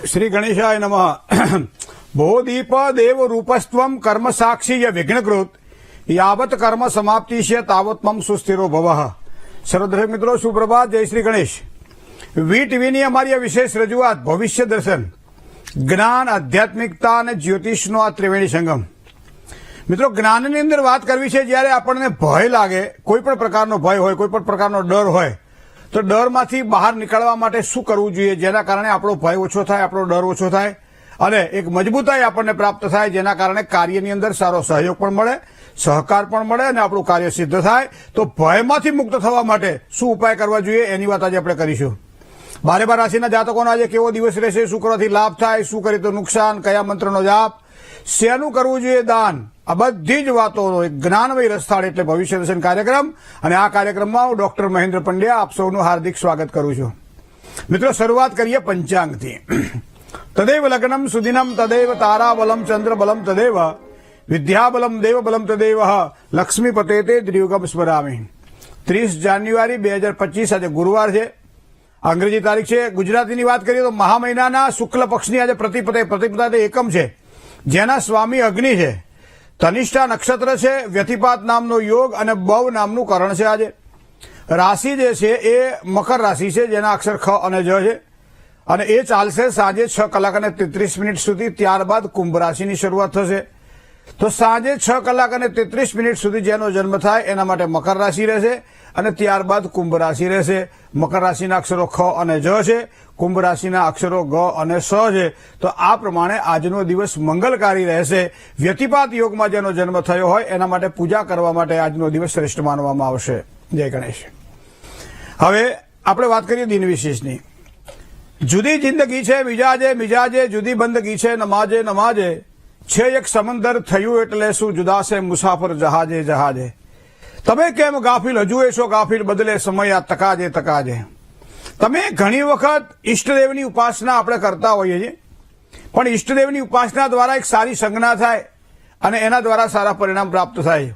श्री गणेशाय नमः। भोदीप देव रूपस्त्वं कर्म साक्षी य विघ्नकृत यावत कर्म समाप्तिश्य तावत मम सुस्थिरो भवः। सर्वदर्शक मित्रों सुप्रभात, जय श्री गणेश। વીટીવીની અમારી આ વિશેષ રજૂઆત ભવિષ્ય દર્શન, જ્ઞાન, આધ્યાત્મિકતા અને જ્યોતિષનો આ ત્રિવેણી સંગમ। મિત્રો, જ્ઞાનની અંદર વાત કરવી છે જ્યારે આપણને ભય લાગે, કોઈ પણ પ્રકારનો ભય હોય, કોઈ પણ પ્રકારનો ડર હોય, તો ડરમાંથી બહાર નીકળવા માટે શું કરવું જોઈએ, જેના કારણે આપણો ભય ઓછો થાય, આપણો ડર ઓછો થાય અને એક મજબૂતાઈ આપણને પ્રાપ્ત થાય, જેના કારણે કાર્યની અંદર સારો સહયોગ પણ મળે, સહકાર પણ મળે અને આપણું કાર્ય સિદ્ધ થાય। તો ભયમાંથી મુક્ત થવા માટે શું ઉપાય કરવા જોઈએ એની વાત આજે આપણે કરીશું। 12 રાશિના જાતકોનો આજે કેવો દિવસ રહેશે, શું કરવાથી લાભ થાય, શું કરે તો નુકસાન, કયા મંત્રનો જાપ, શેનું કરવું જોઈએ દાન, આ બધી જ વાતોનો એક જ્ઞાનમય રસ્તાળ એટલે ભવિષ્ય દર્શન કાર્યક્રમ। અને આ કાર્યક્રમમાં હું ડોક્ટર મહેન્દ્ર પંડ્યા આપ સૌનું હાર્દિક સ્વાગત કરું છું। મિત્રો, શરૂઆત કરીએ પંચાંગથી। તદેવ લગ્નમ સુદિનમ તદેવ તારાબલમ ચંદ્રબલમ તદેવ વિદ્યાબલમ દેવબલમ તદેવ લક્ષ્મીપતે તે દ્રિયુગમ સ્મરામી। 30 જાન્યુઆરી 2025 આજે ગુરુવાર છે, અંગ્રેજી તારીખ છે। ગુજરાતીની વાત કરીએ તો મહા મહિનાના શુક્લ પક્ષની આજે પ્રતિપદા એકમ છે, જેના સ્વામી અગ્નિ છે। તનિષ્ઠા નક્ષત્ર છે, વ્યતિપાત નામનો યોગ અને બવ નામનું કરણ છે। આજે રાશિ જે છે એ મકર રાશિ છે, જેના અક્ષર ખ અને જ છે અને એ ચાલશે સાંજે 6 કલાક અને 33 મિનિટ સુધી। ત્યારબાદ કુંભ રાશિની શરૂઆત થશે। તો સાંજે 6 કલાક અને 33 મિનિટ સુધી જેનો જન્મ થાય એના માટે મકર રાશિ રહેશે અને ત્યારબાદ કુંભ રાશિ રહેશે। મકર રાશિના અક્ષરો ખ અને જ છે, કુંભ રાશિના અક્ષરો ગ અને સ છે। તો આ પ્રમાણે આજનો દિવસ મંગલકારી રહેશે। વ્યતિપાત યોગમાં જેનો જન્મ થયો હોય એના માટે પૂજા કરવા માટે આજનો દિવસ શ્રેષ્ઠ માનવામાં આવશે। જય ગણેશ। હવે આપણે વાત કરીએ દિન વિશેષની। જુદી જિંદગી છે મિજાજે મિજાજે, જુદી બંદગી છે નમાજે નમાજે, છે એક સમંદર થયું એટલે શું, જુદા છે મુસાફર જહાજે જહાજે। તમે કેમ ગાફિલ હજુ છો ગાફિલ, બદલે સમય આ તકાજે તકાજે। તમે ઘણી વખત ઈષ્ટદેવની ઉપાસના આપણે કરતા હોઈએ છીએ, પણ ઈષ્ટદેવની ઉપાસના દ્વારા એક સારી સંજ્ઞા થાય અને એના દ્વારા સારા પરિણામ પ્રાપ્ત થાય।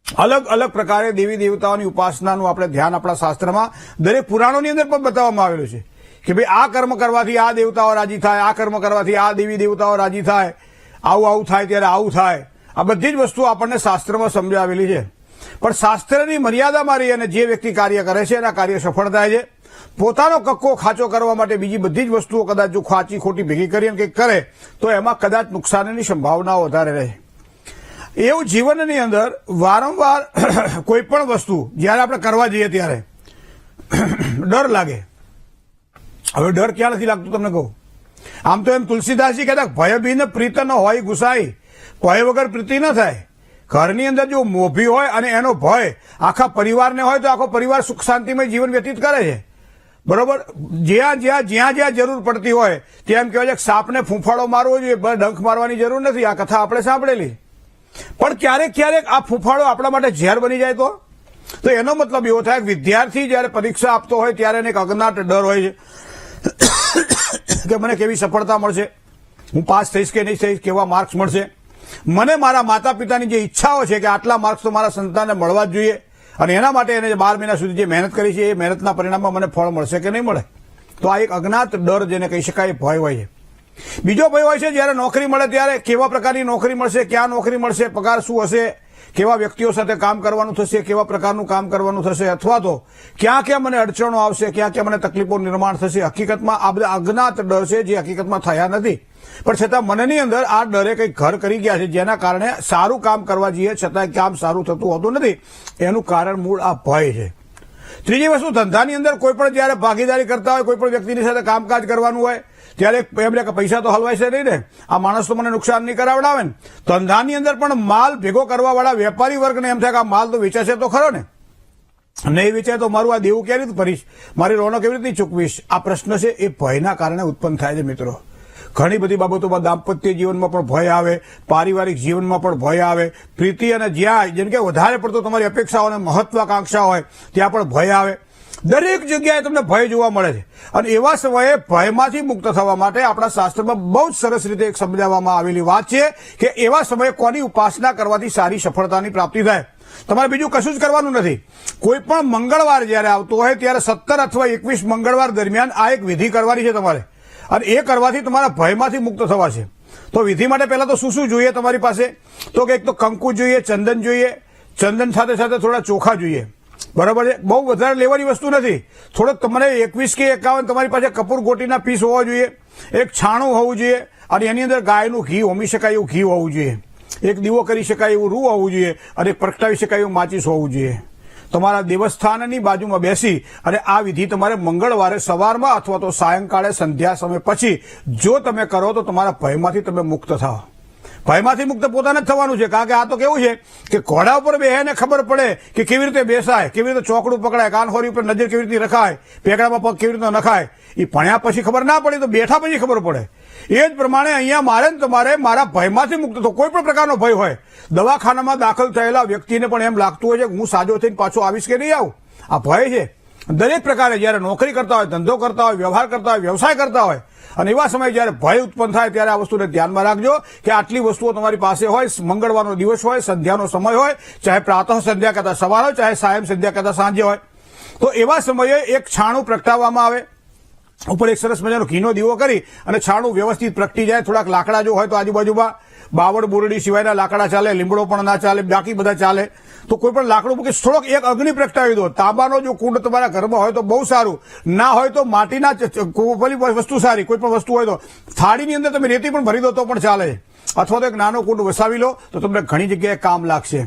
અલગ અલગ પ્રકારે દેવી દેવતાઓની ઉપાસનાનું આપણે ધ્યાન આપણા શાસ્ત્રમાં દરેક પુરાણોની અંદર પણ બતાવવામાં આવેલું છે કે ભાઈ આ કર્મ કરવાથી આ દેવતાઓ રાજી થાય, આ કર્મ કરવાથી આ દેવી દેવતાઓ રાજી થાય, આવું આવું થાય ત્યારે આવું થાય। આ બધી જ વસ્તુઓ આપણને શાસ્ત્રમાં સમજાવેલી છે, પણ શાસ્ત્રની મર્યાદામાં રહી અને જે વ્યક્તિ કાર્ય કરે છે એના કાર્ય સફળ થાય છે। પોતાનો કક્કો ખાચો કરવા માટે બીજી બધી જ વસ્તુઓ કદાચ જો ખાચી ખોટી ભેગી કરીને કંઈક કરે તો એમાં કદાચ નુકસાનની સંભાવનાઓ વધારે રહે। એવું જીવનની અંદર વારંવાર કોઈ પણ વસ્તુ જ્યારે આપણે કરવા જઈએ ત્યારે ડર લાગે। હવે ડર ક્યાં નથી લાગતું તમને કહું? આમ તો એમ તુલસીદાસજી કહેતા ભય બિન પ્રીત ન હોય ગુસાઈ, ભય વગર પ્રીતિ ન થાય। ઘરની અંદર જો મોભી હોય અને એનો ભય આખા પરિવારને હોય તો આખો પરિવાર સુખ શાંતિમય જીવન વ્યતીત કરે છે, બરોબર। જ્યાં જ્યાં જરૂર પડતી હોય ત્યાં એમ કહેવાય છે સાપને ફૂંફાડો મારવો જોઈએ, ડંખ મારવાની જરૂર નથી। આ કથા આપણે સાંભળેલી। પણ ક્યારેક આ ફૂંફાડો આપણા માટે ઝેર બની જાય તો એનો મતલબ એવો થાય વિદ્યાર્થી જયારે પરીક્ષા આપતો હોય ત્યારે એને એક અજ્ઞાત ડર હોય છે કે મને કેવી સફળતા મળશે, હું પાસ થઈશ કે નહીં થઈશ, કેવા માર્ક્સ મળશે। મને મારા માતા પિતાની જે ઈચ્છાઓ છે કે આટલા માર્ક્સ તો મારા સંતાનને મળવા જ જોઈએ અને એના માટે એને 12 મહિના સુધી જે મહેનત કરી છે એ મહેનતના પરિણામમાં મને ફળ મળશે કે નહીં મળે। તો આ એક અજ્ઞાત ડર જેને કહી શકાય ભય હોય છે। બીજો ભય હોય છે જ્યારે નોકરી મળે ત્યારે કેવા પ્રકારની નોકરી મળશે, ક્યાં નોકરી મળશે, પગાર શું હશે, કેવા વ્યક્તિઓ સાથે કામ કરવાનું થશે, કેવા પ્રકારનું કામ કરવાનું થશે, અથવા તો ક્યાં મને અડચણો આવશે, ક્યાં મને તકલીફો નિર્માણ થશે। હકીકતમાં આ બધા અજ્ઞાત ડર છે જે હકીકતમાં થયા નથી, પણ છતાં મનની અંદર આ ડરે કંઈક ઘર કરી ગયા છે, જેના કારણે સારું કામ કરવા જઈએ છતાં કામ સારું થતું હોતું નથી। એનું કારણ મૂળ આ ભય છે। ત્રીજી વસ્તુ, ધંધાની અંદર કોઈ પણ જયારે ભાગીદારી કરતા હોય, કોઈ પણ વ્યક્તિની સાથે કામકાજ કરવાનું હોય ત્યારે એમ કે પૈસા તો હલવાય છે નહીં ને, આ માણસ તો મને નુકસાન નહીં કરાવડાવે ને। ધંધાની અંદર પણ માલ ભેગો કરવા વાળા વેપારી વર્ગને એમ થાય કે આ માલ તો વેચાશે તો ખરો ને, નહીં વેચાય તો મારું આ દેવું કેવી રીતે ભરીશ, મારી રોનો કેવી રીતે ચૂકવીશ। આ પ્રશ્ન છે એ ભયના કારણે ઉત્પન્ન થાય છે। મિત્રો, ઘણી બધી બાબતોમાં દાંપત્ય જીવનમાં પણ ભય આવે, પારિવારિક જીવનમાં પણ ભય આવે, પ્રીતિ અને જ્યાં જેમ કે વધારે પડતો તમારી અપેક્ષાઓ અને મહત્વાકાંક્ષા હોય ત્યાં પણ ભય આવે। દરેક જગ્યાએ તમને ભય જોવા મળે છે અને એવા સમયે ભયમાંથી મુક્ત થવા માટે આપણા શાસ્ત્રમાં બહુ જ સરસ રીતે એક સમજાવવામાં આવેલી વાત છે કે એવા સમયે કોની ઉપાસના કરવાથી સારી સફળતાની પ્રાપ્તિ થાય। તમારે બીજું કશું જ કરવાનું નથી। કોઈ પણ મંગળવાર જ્યારે આવતો હોય ત્યારે 17 અથવા 21 મંગળવાર દરમિયાન આ એક વિધિ કરવાની છે તમારે। અને એ કરવાથી તમારા ભયમાંથી મુક્ત થવા છે. તો વિધિ માટે પહેલા તો શું શું જોઈએ તમારી પાસે? તો કે એક તો કંકુ જોઈએ, ચંદન જોઈએ, ચંદન સાથે સાથે થોડા ચોખા જોઈએ. બરાબર છે? બહુ વધારે લેવાની વસ્તુ નથી. થોડોક તમને 21 કે 51 તમારી પાસે કપૂર ગોટીના પીસ હોવા જોઈએ. એક છાણું હોવું જોઈએ અને એની અંદર ગાયનું ઘી હોમી શકાય એવું ઘી હોવું જોઈએ. એક દીવો કરી શકાય એવું રૂ હોવું જોઈએ અને પ્રગટાવી શકાય એવું માચીસ હોવું જોઈએ. તમારા દેવસ્થાનની બાજુમાં બેસી અને આ વિધિ તમારે મંગળવારે સવારમાં અથવા તો સાયંકાળે સંધ્યા સમય પછી જો તમે કરો તો તમારા ભયમાંથી તમે મુક્ત થાઓ. ભયમાંથી મુક્ત પોતાને જ થવાનું છે. કારણ કે આ તો કેવું છે કે ઘોડા ઉપર બેસે ને ખબર પડે કે કેવી રીતે બેસાય, કેવી રીતે ચોકડું પકડાય, કાનખોરી ઉપર નજર કેવી રીતે રખાય, પેકડામાં પગ કેવી રીતે નખાય, એ ભણ્યા પછી ખબર ના પડે તો બેઠા પછી ખબર પડે. એ જ પ્રમાણે અહીંયા મારે ને તમારે મારા ભયમાંથી મુક્ત થો. કોઈ પણ પ્રકારનો ભય હોય, દવાખાનામાં દાખલ થયેલા વ્યક્તિને પણ એમ લાગતું હોય છે કે હું સાજો થઈને પાછો આવીશ કે નહીં આવું. આ ભય છે. દરેક પ્રકારે જયારે નોકરી કરતા હોય, ધંધો કરતા હોય, વ્યવહાર કરતા હોય, વ્યવસાય કરતા હોય અને એવા સમયે જયારે ભય ઉત્પન્ન થાય ત્યારે આ વસ્તુને ધ્યાનમાં રાખજો કે આટલી વસ્તુઓ તમારી પાસે હોય. મંગળવારનો દિવસ હોય, સંધ્યાનો સમય હોય, ચાહે પ્રાતઃ સંધ્યા કરતા સવાર હોય, ચાહે સાયં સંધ્યા કરતા સાંજે હોય, તો એવા સમયે એક છાણું પ્રગટાવવામાં આવે. ઉપર એક સરસ મજાનો ઘીનો દીવો કરી અને છાણું વ્યવસ્થિત પ્રગટી જાય. થોડાક લાકડા જો હોય તો આજુબાજુમાં બાવળ બોરડી સિવાયના લાકડા ચાલે, લીમડો પણ ના ચાલે, બાકી બધા ચાલે. તો કોઈ પણ લાકડું મૂકી થોડોક એક અગ્નિ પ્રગટાવી દો. તાંબાનો જો કુંડ તમારા ઘરમાં હોય તો બહુ સારું, ના હોય તો માટીના પેલી વસ્તુ સારી. કોઈ પણ વસ્તુ હોય તો થાળીની અંદર તમે રેતી પણ ભરી દો તો પણ ચાલે. અથવા તો એક નાનો કુંડ વસાવી લો તો તમને ઘણી જગ્યાએ કામ લાગશે.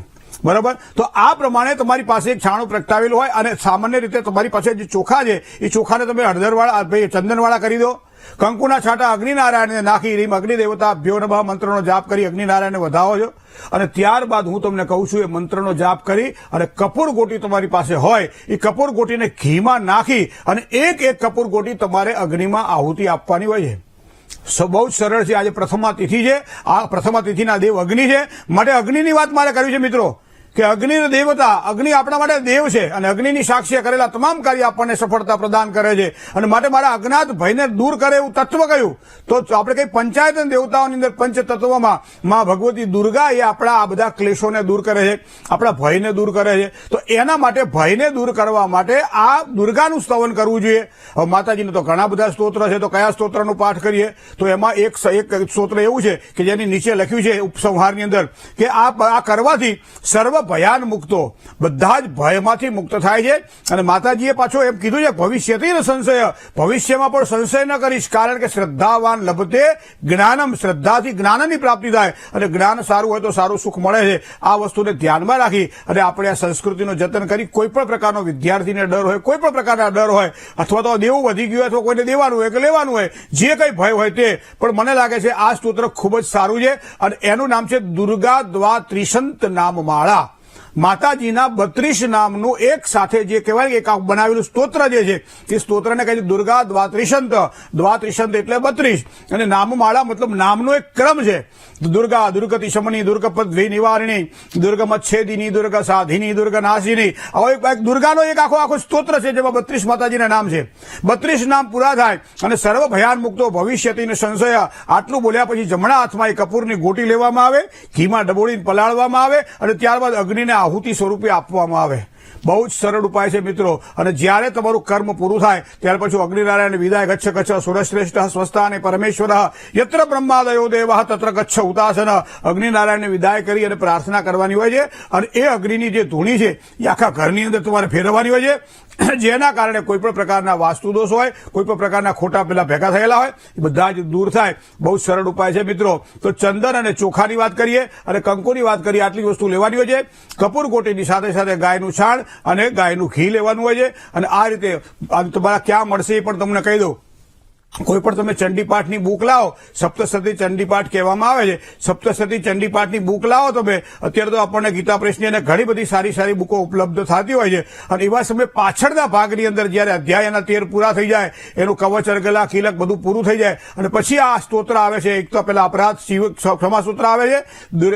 બરાબર? તો આ પ્રમાણે તમારી પાસે એક છાણું પ્રગટાવેલું હોય અને સામાન્ય રીતે તમારી પાસે જે ચોખા છે એ ચોખાને તમે હળદરવાળા, ચંદનવાળા કરી દો. કંકુના છાંટા અગ્નિનારાયણને નાખી રીમ અગ્નિદેવતા ભ્યો નમઃ મંત્રનો જાપ કરી અગ્નિનારાયણને વધાવો છો. અને ત્યારબાદ હું તમને કહું છું એ મંત્રનો જાપ કરી અને કપૂર ગોટી તમારી પાસે હોય એ કપૂર ગોટીને ઘીમાં નાખી અને એક એક કપૂર ગોટી તમારે અગ્નિમાં આહુતિ આપવાની હોય છે. બહુ જ સરળ છે. આજે પ્રથમા તિથિ છે. આ પ્રથમા તિથિના દેવ અગ્નિ છે. માટે અગ્નિની વાત મારે કરવી છે મિત્રો કે અગ્નિ દેવતા, અગ્નિ આપણા માટે દેવ છે અને અગ્નિની સાક્ષીએ કરેલા તમામ કાર્ય આપણને સફળતા પ્રદાન કરે છે. અને માટે મારા અજ્ઞાત ભયને દૂર કરે એવું તત્વ કયું તો આપણે કઈ પંચાયત દેવતાઓની અંદર પંચ તત્વમાં માં ભગવતી દુર્ગા એ આપણા આ બધા ક્લેશોને દૂર કરે છે, આપણા ભયને દૂર કરે છે. તો એના માટે ભયને દૂર કરવા માટે આ દુર્ગાનું સ્તવન કરવું જોઈએ. હવે માતાજીને તો ઘણા બધા સ્તોત્ર છે, તો કયા સ્તોત્રનો પાઠ કરીએ? તો એમાં એક સ્તોત્ર એવું છે કે જેની નીચે લખ્યું છે ઉપસંહારની અંદર કે આ કરવાથી સર્વ ભયાન મુક્તો, બધા જ ભયમાંથી મુક્ત થાય છે. અને માતાજીએ પાછો એમ કીધું છે ભવિષ્યથી ન સંશય, ભવિષ્યમાં પણ સંશય ન કરીશ. કારણ કે શ્રદ્ધાવાન લભતે જ્ઞાનમ, શ્રદ્ધાથી જ્ઞાનની પ્રાપ્તિ થાય અને જ્ઞાન સારું હોય તો સારું સુખ મળે છે. આ વસ્તુને ધ્યાનમાં રાખી અને આપણે આ સંસ્કૃતિનું જતન કરી. કોઈ પણ પ્રકારનો વિદ્યાર્થીને ડર હોય, કોઈ પણ પ્રકારના ડર હોય, અથવા તો દેવું વધી ગયું હોય, અથવા કોઈને દેવાનું હોય કે લેવાનું હોય, જે કંઈ ભય હોય તે, પણ મને લાગે છે આ સ્તોત્ર ખૂબ જ સારું છે અને એનું નામ છે દુર્ગા દ્વા ત્રિશંત નામમાળા. માતાજીના 32 નામનું એક સાથે જે કહેવાય કે એક બનાવેલું સ્તોત્ર જે છે એ સ્તોત્રને કહે છે દુર્ગા દ્વાત્રિશંત. દ્વાત્રિશંત એટલે 32 અને નામમાળા મતલબ નામનો એક ક્રમ છે. દુર્ગા, દુર્ગતિ શમની, દુર્ગપદ્વી નિવારણી, દુર્ગમચ્છેદિની, દુર્ગ સાધિની, દુર્ગ નાશિની. હવે એક દુર્ગાનો એક આખો સ્તોત્ર છે જેમાં 32 માતાજીના નામ છે. 32 નામ પૂરા થાય અને સર્વ ભયાન મુક્તો ભવિષ્યથી સંશય. આટલું બોલ્યા પછી જમણા હાથમાં એ કપૂરની ગોટી લેવામાં આવે, ઘીમાં ડબોળીને પલાળવામાં આવે અને ત્યારબાદ અગ્નિને આહુતિ સ્વરૂપે આપવામાં આવે. બહુ જ સરળ ઉપાય છે મિત્રો. અને જ્યારે તમારું કર્મ પૂરું થાય ત્યાર પછી અગ્નિનારાયણ વિદાય ગચ્છ ગચ્છ સુરશ્રેષ્ઠ સ્વસ્થાને પરમેશ્વર યત્ર બ્રહ્માદયો દેવ તત્ર ગચ્છ ઉતાસન. અગ્નિનારાયણને વિદાય કરી અને પ્રાર્થના કરવાની હોય છે અને એ અગ્નિની જે ધૂણી છે એ આખા ઘરની અંદર તમારે ફેરવવાની હોય છે. જેના કારણે કોઈ પણ પ્રકારના વાસ્તુ દોષ હોય, કોઈ પણ પ્રકારના ખોટા પેલા ભેગા થયેલા હોય એ બધા જ દૂર થાય. બહુ સરળ ઉપાય છે મિત્રો. તો ચંદન અને ચોખાની વાત કરીએ અને કંકુની વાત કરીએ. આટલી વસ્તુ લેવાની હોય છે. કપૂર ગોટીની સાથે સાથે ગાયનું છાણ અને ગાયનું ઘી લેવાનું હોય છે. અને આ રીતે તમારા ક્યાં મળશે એ પણ તમને કહી દઉં. કોઈ પણ તમે ચંડીપાઠની બુક લાવો, સપ્તસતી ચંડીપાઠ કહેવામાં આવે છે. સપ્તસતી ચંડીપાઠની બુક લાવો તમે. અત્યારે તો આપણને ગીતા પ્રેસની અને ઘણી બધી સારી સારી બુકો ઉપલબ્ધ થતી હોય છે. અને એવા સમયે પાછળના ભાગની અંદર જયારે અધ્યાયના 13 પૂરા થઈ જાય, એનું કવચ અર્ગલા કિલક બધું પૂરું થઈ જાય અને પછી આ સ્તોત્ર આવે છે. એક તો પેલા અપરાધ ક્ષમા સૂત્ર આવે છે,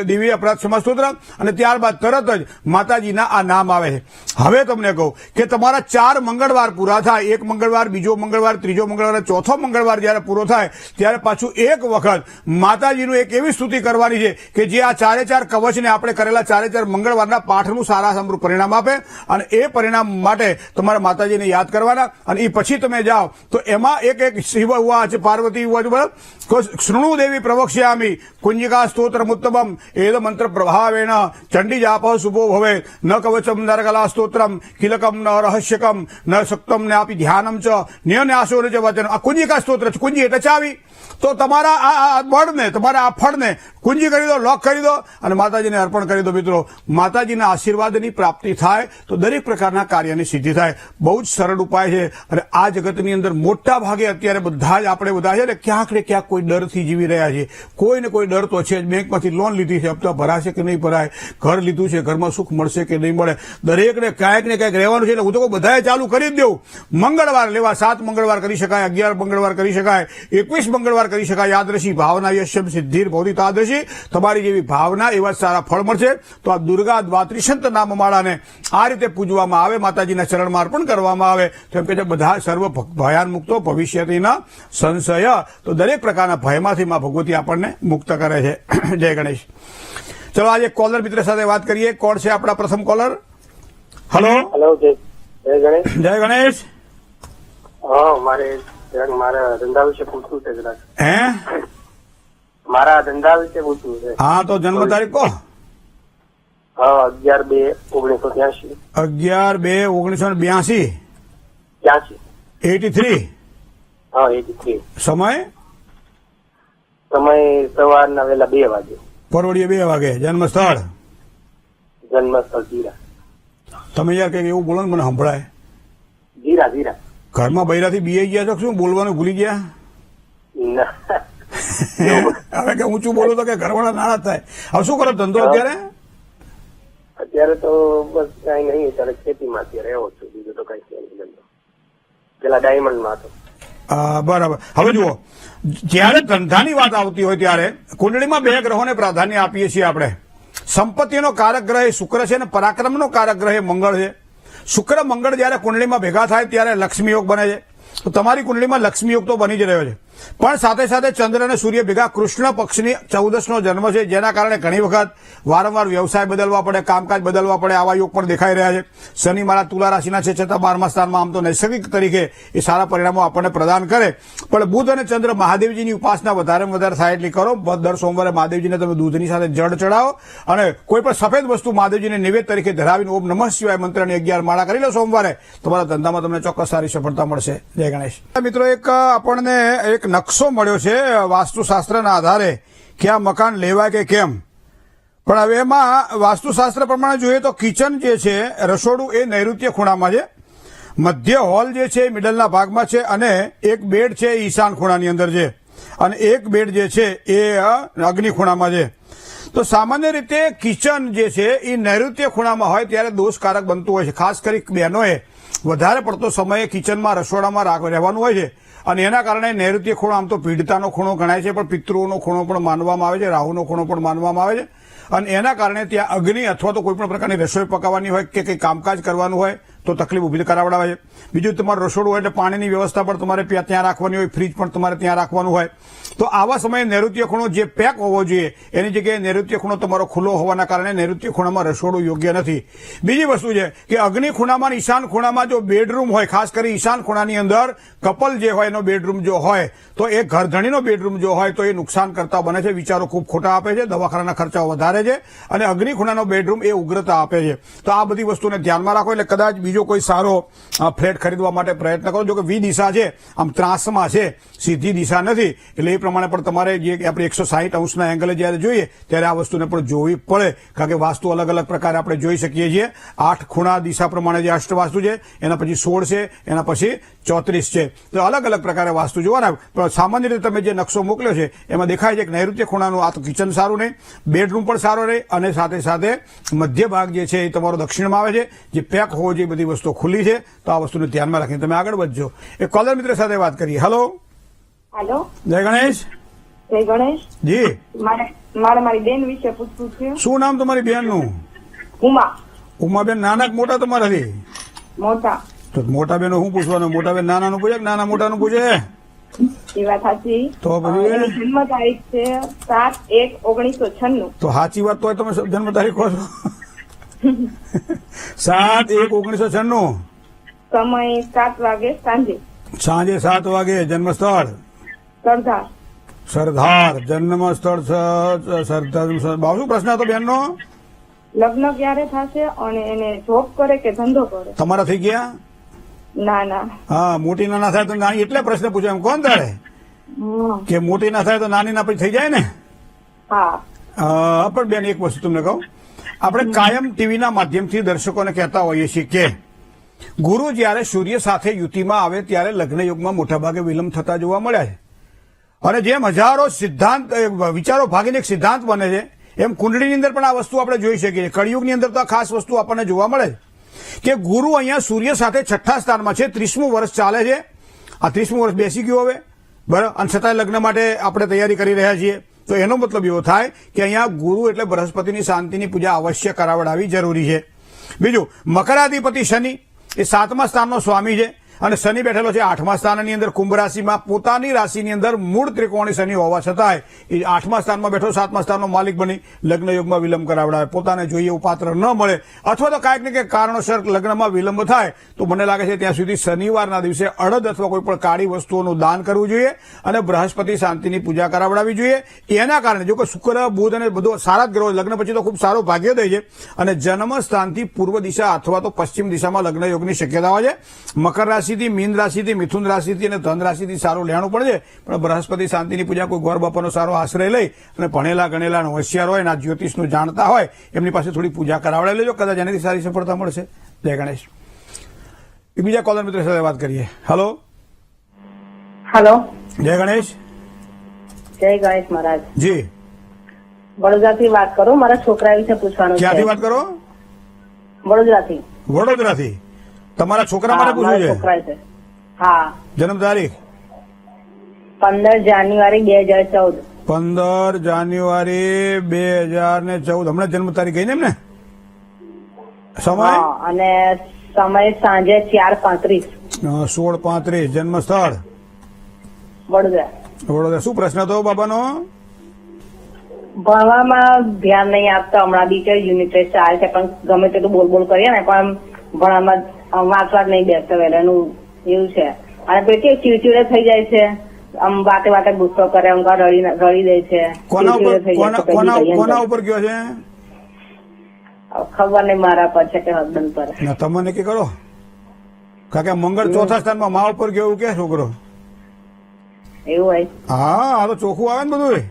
દિવ્ય અપરાધ ક્ષમા સૂત્ર, અને ત્યારબાદ તરત જ માતાજીના આ નામ આવે છે. હવે તમને કહું કે તમારા 4 મંગળવાર પૂરા થાય, એક મંગળવાર, બીજો મંગળવાર, ત્રીજો મંગળવાર, ચોથો મંગળવાર મંગળવાર જયારે પૂરો થાય ત્યારે પાછું એક વખત માતાજીનું એક એવી સ્તુતિ કરવાની છે કે જે આ ચારે ચાર કવચને આપણે કરેલા ચારે ચાર મંગળવારના પાઠનું સારા સમૃદ્ધ પરિણામ આપે, અને એ પરિણામ માટે તમારે માતાજીને યાદ કરવાના. અને એ પછી તમે જાઓ તો એમાં એક શિવ ઉવાચ પાર્વતી ઉવાચ બરાબર, શૃણુ દેવી પ્રવક્ષ્યામિ કુંજિકા સ્તોત્ર મુત્તમમ એદ મંત્ર પ્રભાવેણ ચંડી જાપ શુભો ભવે ન કવચમ નરકલા સ્તોત્રમ કિલકમ ન રહસ્યકમ ન સક્તમ ને આપી ધ્યાનમ ચ ન્યાસો જ વચન. આ કુંજિકા સ્તોત્ર છે. કુંજી એટલે ચાવી. તો તમારા આ બળને, તમારા આ ફળને કુંજી કરી દો, લોક કરી દો અને માતાજીને અર્પણ કરી દો. મિત્રો, માતાજીના આશીર્વાદની પ્રાપ્તિ થાય તો દરેક પ્રકારના કાર્યની સિદ્ધિ થાય. બહુ જ સરળ ઉપાય છે. અને આ જગતની અંદર મોટા ભાગે અત્યારે બધા જ આપણે બધા છે ને ક્યાંક ને ક્યાંક કોઈ ડરથી જીવી રહ્યા છે. કોઈ ને કોઈ ડર તો છે જ. બેંકમાંથી લોન લીધી છે, હપ્તા ભરાશે કે નહીં ભરાય, ઘર લીધું છે, ઘરમાં સુખ મળશે કે નહીં મળે, દરેકને ક્યાંક ને ક્યાંક રહેવાનું છે. એટલે હું તો બધાએ ચાલુ કરી જ દેવું. મંગળવાર લેવા 7 મંગળવાર કરી શકાય, 11 મંગળવાર કરી શકાય, 21 મંગળવાર કરી શકાય. યાદૃશી ભાવના યશ્યમ સિદ્ધિર ભવતી તાદૃશી. તમારી જેવી ભાવના એવા સારા ફળ મળશે. તો આ દુર્ગા દ્વાત્રિશંત નામમાળાને આ રીતે પૂજવામાં આવે, માતાજીના ચરણમાં અર્પણ કરવામાં આવે તો એમ કે છે બધા સર્વ ભયાન મુક્તો ભવિષ્યતિના સંશય. તો દરેક પ્રકારના ભયમાંથી માં ભગવતી આપણને મુક્ત કરે છે. જય ગણેશ. ચલો આજે કોલર મિત્ર સાથે વાત કરીએ. કોણ છે આપણા પ્રથમ કોલર? હેલો. હેલો, જય ગણેશ. જય ગણેશ. હા, મારા ધંધા વિશે પૂછવું છે જરાક. હે? મારા ધંધા વિશે પૂછવું છે. હા, તો જન્મ તારીખ કહો. હા, 11/2/1983. 11/2/1982. 83. 83. હા, 83. સમય સવારના વેલા 2 વાગે. પરવડીએ 2 વાગે. જન્મ સ્થળ? જન્મ સ્થળ જીરા. તમે યાર કઈક એવું બોલો ને મને સંભળાય. જીરા. ઘરમાં બૈરાથી બીઆઈ ગયા છો? શું બોલવાનું ભૂલી ગયા? ના. હવે કે ઊંચું બોલો તો કે ઘરવાળા નારાજ થાય. હવે શું કરો ધંધો અત્યારે? અત્યારે તો બસ કઈ નહીં, અત્યારે ખેતીમાં અત્યારે એવો છું, બીજું તો કઈ છે નહીં ધંધો. પેલા ડાયમંડમાં હતો. બરાબર. હવે જુઓ, જયારે ધંધાની વાત આવતી હોય ત્યારે કુંડળીમાં 2 ગ્રહોને પ્રાધાન્ય આપીએ છીએ આપણે. સંપત્તિનો કારક ગ્રહ એ શુક્ર છે અને પરાક્રમનો કારક ગ્રહ એ મંગળ છે. શુક્ર મંગળ જયારે કુંડળીમાં ભેગા થાય ત્યારે લક્ષ્મી યોગ બને છે. તો તમારી કુંડળીમાં લક્ષ્મી યોગ તો બની જ રહ્યો છે. પણ સાથે સાથે ચંદ્ર અને સૂર્ય ભેગા કૃષ્ણ પક્ષની 14નો જન્મ છે, જેના કારણે ઘણી વખત વારંવાર વ્યવસાય બદલવા પડે, કામકાજ બદલવા પડે, આવા યોગ પણ દેખાઈ રહ્યા છે. શનિ મારા તુલા રાશિના છે, છતાં 12મા સ્થાનમાં આમ તો નૈસર્ગિક તરીકે એ સારા પરિણામો આપણને પ્રદાન કરે. પણ બુધ અને ચંદ્ર મહાદેવજીની ઉપાસના વધારેમાં વધારે થાય એટલી કરો. દર સોમવારે મહાદેવજીને તમે દૂધની સાથે જળ ચડાવો અને કોઈ પણ સફેદ વસ્તુ મહાદેવજીને નૈવેદ્ય તરીકે ધરાવીને ઓમ નમઃ શિવાય મંત્રની 11 માળા કરી લો સોમવારે. તમારા ધંધામાં તમને ચોક્કસ સારી સફળતા મળશે. જય ગણેશ. મિત્રો, એક આપણને એક નકશો મળ્યો છે વાસ્તુશાસ્ત્રના આધારે કે આ મકાન લેવાય કે કેમ. પણ હવે એમાં વાસ્તુશાસ્ત્ર પ્રમાણે જોઈએ તો કિચન જે છે, રસોડું એ નૈઋત્ય ખૂણામાં છે, મધ્ય હોલ જે છે મિડલના ભાગમાં છે, અને એક બેડ છે ઈશાન ખૂણાની અંદર છે, અને એક બેડ જે છે એ અગ્નિ ખૂણામાં છે. તો સામાન્ય રીતે કિચન જે છે એ નૈઋત્ય ખૂણામાં હોય ત્યારે દોષકારક બનતું હોય છે. ખાસ કરી બહેનોએ વધારે પડતો સમય કિચનમાં રસોડામાં રહેવાનું હોય છે, અને એના કારણે નૈઋત્ય ખૂણો આમ તો પીડિતાનો ખૂણો ગણાય છે, પણ પિતૃઓનો ખૂણો પણ માનવામાં આવે છે, રાહુનો ખૂણો પણ માનવામાં આવે છે. અને એના કારણે ત્યાં અગ્નિ અથવા તો કોઈ પણ પ્રકારની રસોઈ પકાવવાની હોય કે કંઈ કામકાજ કરવાનું હોય તો તકલીફ ઉભી કરાવડાવે છે. બીજું, તમારું રસોડું હોય એટલે પાણીની વ્યવસ્થા પણ તમારે ત્યાં રાખવાની હોય, ફ્રીજ પણ તમારે ત્યાં રાખવાનું હોય. તો આવા સમયે નૈઋત્ય ખૂણો જે પેક હોવો જોઈએ એની જગ્યાએ નૈઋત્ય ખૂણો તમારો ખુલ્લો હોવાના કારણે નૈઋત્ય ખૂણામાં રસોડું યોગ્ય નથી. બીજી વસ્તુ છે કે અગ્નિ ખૂણામાં, ઈશાન ખૂણામાં જો બેડરૂમ હોય, ખાસ કરી ઈશાન ખૂણાની અંદર કપલ જે હોય એનો બેડરૂમ જો હોય તો એ ઘરધણીનો બેડરૂમ જો હોય તો એ નુકસાન કરતા બને છે. વિચારો ખૂબ ખોટા આપે છે, દવાખાનાના ખર્ચાઓ વધારે છે, અને અગ્નિ ખૂણાનો બેડરૂમ એ ઉગ્રતા આપે છે. તો આ બધી વસ્તુને ધ્યાનમાં રાખો. એટલે કદાચ બીજો કોઈ સારો ફ્લેટ ખરીદવા માટે પ્રયત્ન કરો. જો કે વી દિશા છે, આમ ત્રાસમાં છે, સીધી દિશા નથી. એટલે એ પ્રમાણે પણ તમારે જે આપણે 160 અંશના એંગલે જયારે જોઈએ ત્યારે આ વસ્તુને પણ જોવી પડે, કારણ કે વાસ્તુ અલગ અલગ પ્રકારે આપણે જોઈ શકીએ છીએ. 8 ખૂણા દિશા પ્રમાણે જે અષ્ટવાસ્તુ છે, એના પછી 16 છે, એના પછી 34 છે. તો અલગ અલગ પ્રકારે વાસ્તુ જોવાના. પણ સામાન્ય રીતે તમે જે નકશો મોકલ્યો છે એમાં દેખાય છે કે નૈઋત્ય ખૂણાનું આ તો કિચન સારું નહીં, બેડરૂમ પણ સારો રહે, અને સાથે સાથે મધ્ય ભાગ જે છે એ તમારો દક્ષિણમાં આવે છે, જે પેક હોવો જોઈએ, બધી વસ્તુઓ ખુલ્લી છે. તો આ વસ્તુને ધ્યાનમાં રાખીને તમે આગળ વધજો. એક કોલર મિત્ર સાથે વાત કરીએ. હેલો. જય ગણેશ. જય ગણેશ. જી. મારે મારી બેન વિશે પૂછવું છે. શું નામ તમારી બેનનું? ઉમા. ઉમાબેન નાના કે મોટા તમારાથી? મોટા. તો મોટા બેનો શું પૂછવાનું? મોટા બેન નાનાનું પૂછે કે નાના મોટાનું પૂછે? એ વાત સાચી. તો પછી? એની જન્મ તારીખ છે 7/1/1996. તો સાચી વાત તો હોય તમે જન્મ તારીખ કહો છો. 7/1/1996. સમય 7 વાગે સાંજે. સાંજે 7 વાગે. જન્મ સ્થળ સરદાર. સરદાર. જન્મ સ્થળ સરદાર. શું પ્રશ્ન હતો બેનનો? લગ્ન ક્યારે થશે અને એને જોબ કરે કે ધંધો કરે? તમારા થઈ ગયા? ના ના. હા, મોટી ના થાય તો નાની, એટલે પ્રશ્ન પૂછ્યો એમ. કોણ તારે હમ. કે મોટી ના થાય તો નાની ના પછી થઈ જાય ને? હા. પણ બેન એક વસ્તુ તમને કહું, આપણે કાયમ ટીવીના માધ્યમથી દર્શકોને કહેતા હોઈએ છીએ કે ગુરુ જયારે સૂર્ય સાથે યુતિમાં આવે ત્યારે લગ્ન યુગમાં મોટાભાગે વિલંબ થતા જોવા મળ્યા છે. અને જેમ હજારો સિદ્ધાંત વિચારો ભાગીને એક સિદ્ધાંત બને છે, એમ કુંડળીની અંદર પણ આ વસ્તુ આપણે જોઈ શકીએ છીએ. કળિયુગની અંદર તો આ ખાસ વસ્તુ આપણને જોવા મળે છે કે ગુરુ અહીંયા સૂર્ય સાથે 6ઠ્ઠા સ્થાનમાં છે. 30મું વર્ષ ચાલે છે. આ 30મું વર્ષ બેસી ગયું હવે, બરાબર. અને છતાંય લગ્ન માટે આપણે તૈયારી કરી રહ્યા છીએ. તો એનો મતલબ એવો થાય કે અહીંયા ગુરુ એટલે બૃહસ્પતિની શાંતિની પૂજા અવશ્ય કરાવડાવી જરૂરી છે. બીજું, મકરાધિપતિ શનિ એ 7મા સ્થાનનો સ્વામી છે અને શનિ બેઠેલો છે 8મા સ્થાનની અંદર કુંભ રાશિમાં. પોતાની રાશિની અંદર મૂળ ત્રિકોણી શનિ હોવા છતાંય એ 8મા સ્થાનમાં બેઠો 7મા સ્થાનનો માલિક બની લગ્ન યુગમાં વિલંબ કરાવડાવે. પોતાને જોઈએ એવું પાત્ર ન મળે અથવા તો કાંઈક ને કંઈક કારણોસર લગ્નમાં વિલંબ થાય તો મને લાગે છે ત્યાં સુધી શનિવારના દિવસે અડદ અથવા કોઈ પણ કાળી વસ્તુઓનું દાન કરવું જોઈએ અને બૃહસ્પતિ શાંતિની પૂજા કરાવડાવી જોઈએ. એના કારણે જો કે શુક્ર બુધ અને બધો સારા જ ગ્રહો લગ્ન પછી તો ખૂબ સારો ભાગ્યોદય છે અને જન્મ સ્થાનથી પૂર્વ દિશા અથવા તો પશ્ચિમ દિશામાં લગ્ન યોગની શક્યતા હોય છે. મકર રાશિથી, મીન રાશિથી, મિથુન રાશિથી અને ધન રાશિથી સારું લેણું પડે છે. પણ બૃહસ્પતિ શાંતિની પૂજા કોઈ ગોર બાપાનો સારો આશ્રય લઈ અને ભણેલા ગણેલા હોશિયાર હોય અને આ જ્યોતિષનું જાણતા હોય એમની પાસે થોડી પૂજા કરાવડાવી લેજો, કદાચ એનાથી સારી સફળતા મળશે. જય ગણેશ. બીજા કોલર મિત્ર સાથે વાત કરીએ. હેલો. હેલો. જય ગણેશ. જય ગણેશ મહારાજ. જી, વડોદરાથી વાત કરો. મારા છોકરા વિશે પૂછવાનું છે. ક્યાંથી વાત કરો? વડોદરાથી. વડોદરાથી. તમારા છોકરા માટે હા, પૂછવું મારા છે? છોકરા છે. હા. જન્મ તારીખ? 15 જાન્યુઆરી 2014. 15 જાન્યુઆરી 2014. હમણાં જન્મ તારીખ ગઈ ને એમને? સમય? હા, અને સમય સાંજે 4:35. 16:35. જન્મ સ્થળ? વડોદરા. વડોદરા. શું પ્રશ્ન હતો બાબાનો? ભણવામાં ધ્યાન નહીં આપતા. હમણાં બીજા યુનિટ ટેસ્ટ ચાલે છે પણ ગમે તેટલું બોલ કરીએ ને પણ ભણવામાં વાંચવા જ નહીં બેસતો એનું એવું છે. અને પેલી ચીડચીડે થઈ જાય છે. આમ વાતે વાતે ગુસ્સો કરે, આમ રડી દે છે. કોના ચીડચીડે થઈ જાય છે. ઉપર કોના ઉપર કયો છે? ખબર નહીં મારા પર છે કે હસબન્ડ પર. ના, તમે નક્કી કરો. કારણ કે મંગળ 4થા સ્થાનમાં મા ઉપર ગયો એવું કે છોકરો. એવું હોય. હા, આ તો ચોખ્ખું આવે ને બધું.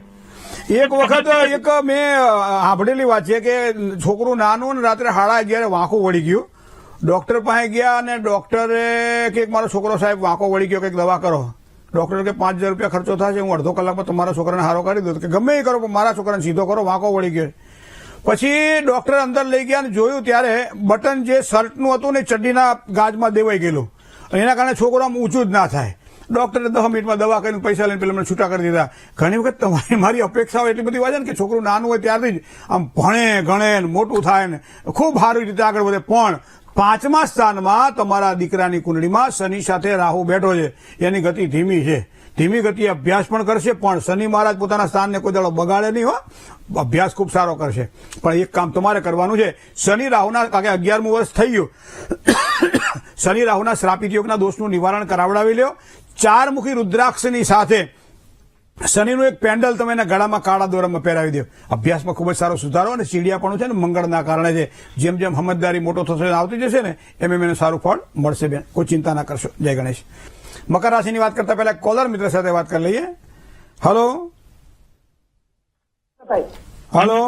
એક વખત એક મેં સાંભળેલી વાત છે કે છોકરું નાનું ને રાત્રે 11:30 વાંકો વળી ગયું. ડોક્ટર પાસે ગયા અને ડોક્ટરે કે મારો છોકરો સાહેબ વાંકો વળી ગયો, કંઈક દવા કરો. ડોક્ટર કે 5,000 રૂપિયા ખર્ચો થશે, હું અડધો કલાકમાં તમારા છોકરાને હારો કરી દઉં. કે ગમે એ કરો પણ મારા છોકરાને સીધો કરો, વાંકો વળી ગયો. પછી ડોક્ટર અંદર લઈ ગયા અને જોયું ત્યારે બટન જે શર્ટનું હતું ને ચડ્ડીના ગાજમાં દેવાઈ ગયેલું. એના કારણે છોકરો આમ ઊંચું જ ના થાય. ડોક્ટરે 10 મિનિટમાં દવા કરીને પૈસા લઈને પેલા મને છૂટા કરી દીધા. ઘણી વખત તમારી મારી અપેક્ષાઓ એટલી બધી હોય છે ને કે છોકરું નાનું હોય ત્યારથી જ આમ ભણે ગણે મોટું થાય ને ખૂબ સારી રીતે આગળ વધે. પણ 5મા સ્થાનમાં તમારા દીકરાની કુંડળીમાં શનિ સાથે રાહુ બેઠો છે. એની ગતિ ધીમી છે. ધીમી ગતિએ અભ્યાસ પણ કરશે પણ શનિ મહારાજ પોતાના સ્થાનને કોઈ દાડો બગાડે નહીં. હો, અભ્યાસ ખૂબ સારો કરશે. પણ એક કામ તમારે કરવાનું છે. શનિ રાહુના, કારણ કે 11મું વર્ષ થઈ ગયું, શનિ રાહુના શ્રાપિત યોગના દોષનું નિવારણ કરાવડાવી લ્યો. 4 મુખી રુદ્રાક્ષની સાથે શનિનું એક પેન્ડલ તમે એના ગળામાં કાળા દોરામાં પહેરાવી દો. અભ્યાસમાં ખૂબ જ સારો સુધારો અને ચીડિયાપણું છે ને મંગળના કારણે છે. જેમ જેમ સમજદારી મોટો થશે આવતી જશે ને એમ એનું સારું ફળ મળશે. બેન કોઈ ચિંતા ના કરશો. જય ગણેશ. મકર રાશિની વાત કરતા પહેલા કોલર મિત્ર સાથે વાત કરી લઈએ. હલો. હલો.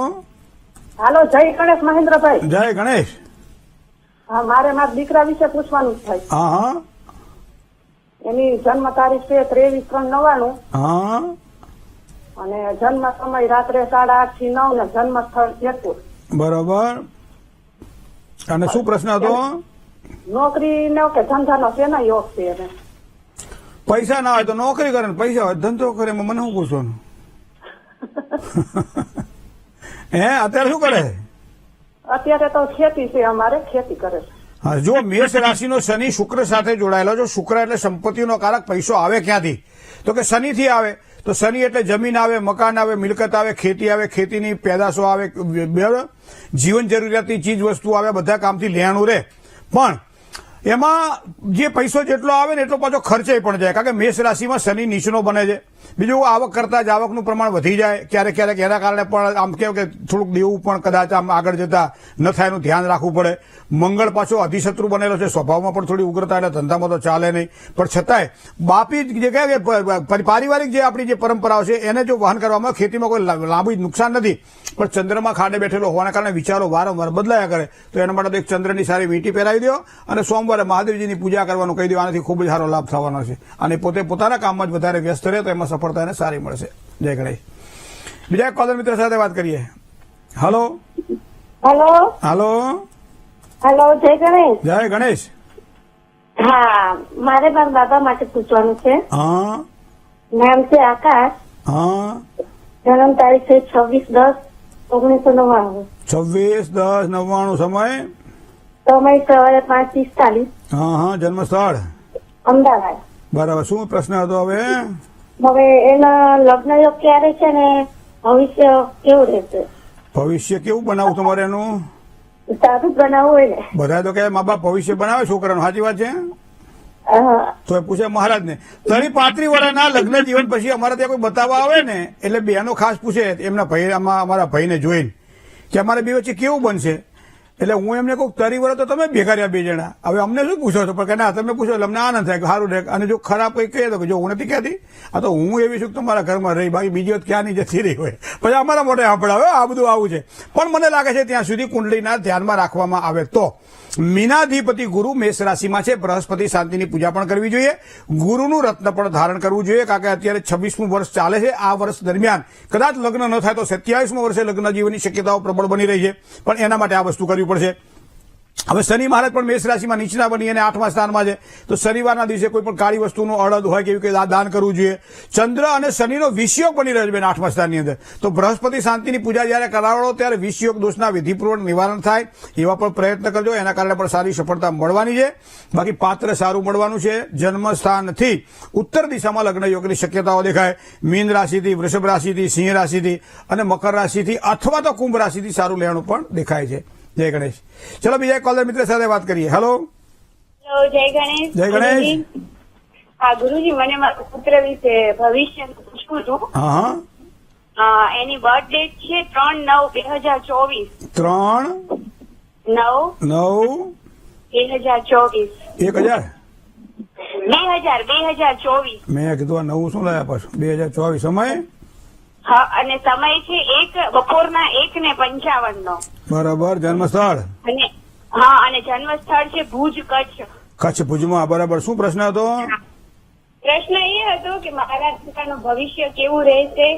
હાલો. જય ગણેશ મહેન્દ્રભાઈ. જય ગણેશ. હા, મારે મારા દીકરા વિશે પૂછવાનું છે. હા હા. એની જન્મ તારીખ છે 23/3/99 હા. અને જન્મ સમય રાત્રે 8:30 થી 9 ને જન્મ સ્થળ જેતપુર. બરોબર. અને શું પ્રશ્ન હતો? નોકરીનો કે ધંધાનો શેના યોગ છે એને? પૈસા ના હોય તો નોકરી કરે ને પૈસા હોય ધંધો કરે. એમાં મને શું પૂછવાનું? હે, અત્યારે શું કરે? અત્યારે તો ખેતી છે, અમારે ખેતી કરે છે. હા, જો મેષ રાશિનો શનિ શુક્ર સાથે જોડાયેલો, જો શુક્ર એટલે સંપત્તિનો કારક, પૈસો આવે ક્યાંથી? તો કે શનિથી આવે. તો શનિ એટલે જમીન આવે, મકાન આવે, મિલકત આવે, ખેતી આવે, ખેતીની પેદાશો આવે, બરાબર, જીવન જરૂરિયાતની ચીજ વસ્તુ આવે, બધા કામથી લેણું રહે. પણ એમાં જે પૈસો જેટલો આવે ને એટલો પાછો ખર્ચે પણ જાય, કારણ કે મેષ રાશિમાં શનિ નીચનો બને છે. બીજું આવક કરતા જ આવકનું પ્રમાણ વધી જાય ક્યારેક ક્યારેક, એના કારણે પણ આમ કહેવાય કે થોડુંક દેવું પણ કદાચ આમ આગળ જતા ન થાય એનું ધ્યાન રાખવું પડે. મંગળ પાછો અધિશત્રુ બનેલો છે, સ્વભાવમાં પણ થોડી ઉગ્રતા, એટલે ધંધામાં તો ચાલે નહીં. પણ છતાંય બાપી જે કહે કે પારિવારિક જે આપણી જે પરંપરાઓ છે એને જો વહન કરવામાં, ખેતીમાં કોઈ લાંબુ નુકસાન નથી. પણ ચંદ્રમાં ખાડે બેઠેલો હોવાના કારણે વિચારો વારંવાર બદલાયા કરે. તો એના માટે એક ચંદ્રની સારી વીંટી પહેરાવી દો અને સોમવારે મહાદેવજીની પૂજા કરવાનું કહી દો. આનાથી ખૂબ જ સારો લાભ થવાનો છે. અને પોતે પોતાના કામમાં જ વધારે વ્યસ્ત રહે તો એમાં સફળતા એને સારી મળશે. જય ગણેશ. બીજા એક કોલર મિત્ર સાથે વાત કરીએ. હલો હેલો હલો હેલો, જય ગણેશ. જય ગણેશ. હા, મારે મારા બાબા માટે પૂછવાનું છે. હા નામ છે આકાશ. હા. જન્મ તારીખ છે 26/10/1999. 26/10/99. સમય સમય સવારે 5:45. હા હા. જન્મ સ્થળ અમદાવાદ. બરાબર. શું પ્રશ્ન હતો હવે? હવે એના લગ્ન યોગ ક્યારે છે ને ભવિષ્ય કેવું રહેશે? ભવિષ્ય કેવું બનાવવું તમારે એનું? સારું બનાવવું હોય ને. બધા તો કે મા બાપ ભવિષ્ય બનાવે છોકરાનું, સાચી વાત છે? તો એ પૂછે મહારાજને. 35 વર્ષના લગ્ન જીવન પછી અમારા ત્યાં કોઈ બતાવવા આવે ને એટલે બહેનો ખાસ પૂછે એમના ભાઈ, અમારા ભાઈને જોઈને કે અમારે બે વચ્ચે કેવું બનશે. એટલે હું એમને કહું 30 વર્ષ તો તમે ભેગા રહ્યા બે જણા, હવે અમને શું પૂછો છો? પણ કે ના, તમે પૂછો એટલે અમને આનંદ થાય કે સારું રહે. અને જો ખરાબ કંઈ કહે તો કે જો હું નથી કહેતી, આ તો હું એવી છું કે તમારા ઘરમાં રહી, બાકી બીજી વખત ક્યાં નહીં જતી રહી હોય. પછી અમારા મોઢે સાંભળાવે આ બધું આવું છે. પણ મને લાગે છે ત્યાં સુધી કુંડલીના ધ્યાનમાં રાખવામાં આવે તો મીનાધિપતિ ગુરુ મેષ રાશિમાં છે. બૃહસ્પતિ શાંતિની પૂજા પણ કરવી જોઈએ. ગુરુનું રત્ન પણ ધારણ કરવું જોઈએ, કારણ કે અત્યારે 26મું વર્ષ ચાલે છે. આ વર્ષ દરમિયાન કદાચ લગ્ન ન થાય તો 27મું વર્ષે લગ્ન જીવનની શક્યતાઓ પ્રબળ બની રહી છે. પણ એના માટે આ વસ્તુ કરવી પડશે. હવે શનિ મહારાજ પણ મેષ રાશિમાં નીચના બની અને 8મા સ્થાનમાં છે. તો શનિવારના દિવસે કોઈ પણ કાળી વસ્તુનું અડદ હોય કે એવું કંઈ દાન કરવું જોઈએ. ચંદ્ર અને શનિનો વિષયોગ બની રહ્યો છે બેન 8મા સ્થાનની અંદર. તો બૃહસ્પતિ શાંતિની પૂજા જયારે કરાવો ત્યારે વિષયોગ દોષના વિધિપૂર્વક નિવારણ થાય એવા પણ પ્રયત્ન કરજો. એના કારણે પણ સારી સફળતા મળવાની છે. બાકી પાત્ર સારું મળવાનું છે. જન્મસ્થાનથી ઉત્તર દિશામાં લગ્ન યોગની શક્યતાઓ દેખાય. મીન રાશિથી, વૃષભ રાશિથી, સિંહ રાશિથી અને મકર રાશિથી અથવા તો કુંભ રાશિથી સારું લેવાનું પણ દેખાય છે. જય ગણેશ. ચલો બીજા એક કોલર મિત્ર સાથે વાત કરીએ. હેલો હેલો, જય ગણેશ. જય ગણેશ. હા ગુરુજી, મને મારા પુત્ર વિશે ભવિષ્ય પૂછવું હતું. હા હા, એની બર્થ ડેટ છે 3/9/2024. 3/9/2024. 1000. 2024. મેં કીધું આ નવું શું લાયા પાછું? 2024. સમય? હા, અને સમય છે બપોરના 1:55. બરાબર. જન્મ સ્થળ? અને હા, અને જન્મ સ્થળ છે ભુજ, કચ્છ. કચ્છ, ભુજમાં. બરાબર. શું પ્રશ્ન હતો? પ્રશ્ન એ હતો કે મારા દીકરાનું ભવિષ્ય કેવું રહેશે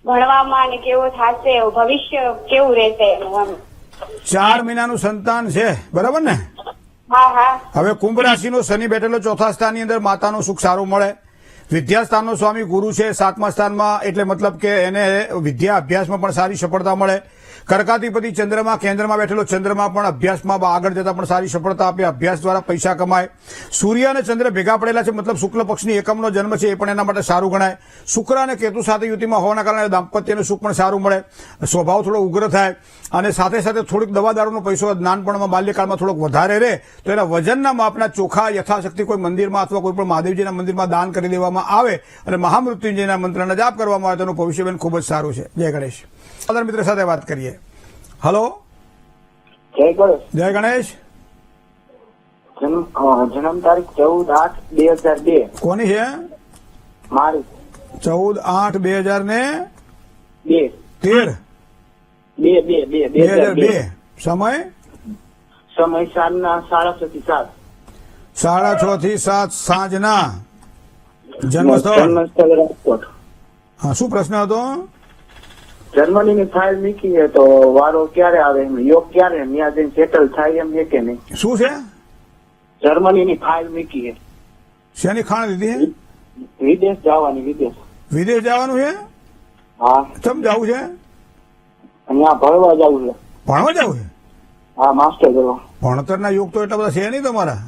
ભણવામાં અને કેવો થશે, ભવિષ્ય કેવું રહેશે એનું આમ. 4 મહિનાનું સંતાન છે, બરાબર ને? હા હા. હવે કુંભ રાશિનો શનિ બેઠેલો 4થા સ્થાનની અંદર માતાનું સુખ સારું મળે. વિદ્યાસ્થાનનો સ્વામી ગુરુ છે 7મા સ્થાનમાં, એટલે મતલબ કે એને વિદ્યા અભ્યાસમાં પણ સારી સફળતા મળે. કર્કાધિપતિ ચંદ્રમાં કેન્દ્રમાં બેઠેલો ચંદ્રમાં પણ અભ્યાસમાં આગળ જતા પણ સારી સફળતા આપે. અભ્યાસ દ્વારા પૈસા કમાય. સૂર્ય અને ચંદ્ર ભેગા પડેલા છે, મતલબ શુક્લ પક્ષની એકમનો જન્મ છે, એ પણ એના માટે સારું ગણાય. શુક્ર અને કેતુ સાથે યુતિમાં હોવાના કારણે દાંપત્યનું સુખ પણ સારું મળે. સ્વભાવ થોડો ઉગ્ર થાય અને સાથે સાથે થોડીક દવાદારૂનો પૈસો નાનપણમાં બાલ્યકાળમાં થોડોક વધારે રહે તો એના વજનના માપના ચોખા યથાશક્તિ કોઈ મંદિરમાં અથવા કોઈ પણ મહાદેવજીના મંદિરમાં દાન કરી દેવામાં આવે અને મહામૃત્યુંજયના મંત્રના જાપ કરવામાં આવે તો એનું ભવિષ્ય ખૂબ જ સારું છે. જય ગણેશ. મિત્ર સાથે વાત કરીએ. હલો જય ગણેશ. જય ગણેશ. જન્મ તારીખ 14/8/2002. કોની છે? મારી. 14/8/2013. 2002. સમય? સમય સાંજના 6:30 થી 7. 6:30 થી 7 સાંજના. જન્મસ્થળ? જન્મસ્થળ રાજકોટ. હા, શું પ્રશ્ન હતો? જર્મનીની ફાઇલ મૂકી છે તો વારો ક્યારે આવે એમ, યોગ ક્યારે ત્યાં જઈને સેટલ થાય એમ છે કે નહીં? શું છે? જર્મનીની ફાઇલ મૂકી છે. શેની ખાણ લીધી? વિદેશ જવાની. વિદેશ જવાનું છે? હા. કેમ જવું છે? અહીંયા ભણવા જવું છે. ભણવા જવું છે? હા, માસ્ટર કરવા. ભણતરના યોગ તો એટલા બધા છે નહીં તમારા.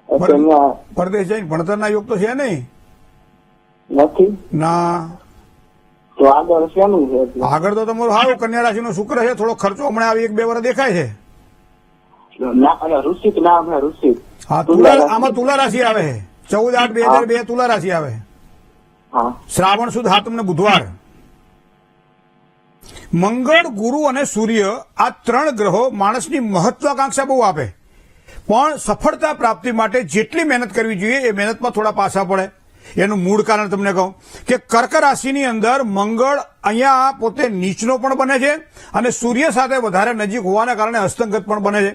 અહીંયા પરદેશ જઈને ભણતરના યોગ તો છે નહીં. નથી. ના, તો આગળ શેનું છે એટલે? આગળ તો તમારું સારું કન્યા રાશિનો શુક્ર છે, થોડો ખર્ચો હમણાં આવી 1-2 વર્ષ દેખાય છે. ના, અને ઋષિક નામ છે ઋષિક. હા, આમાં તુલા રાશિ આવે છે. 14/8/2002 તુલા રાશિ આવે. હા, શ્રાવણ સુદ 7 બુધવાર. મંગળ, ગુરુ અને સૂર્ય આ 3 ગ્રહો માણસની મહત્વાકાંક્ષા બહુ આપે, પણ સફળતા પ્રાપ્તિ માટે જેટલી મહેનત કરવી જોઈએ એ મહેનતમાં થોડા પાછા પડે. એનું મૂળ કારણ તમને કહું કે કર્ક રાશિની અંદર મંગળ અહીંયા પોતે નીચનો પણ બને છે અને સૂર્ય સાથે વધારે નજીક હોવાના કારણે હસ્તંગત પણ બને છે.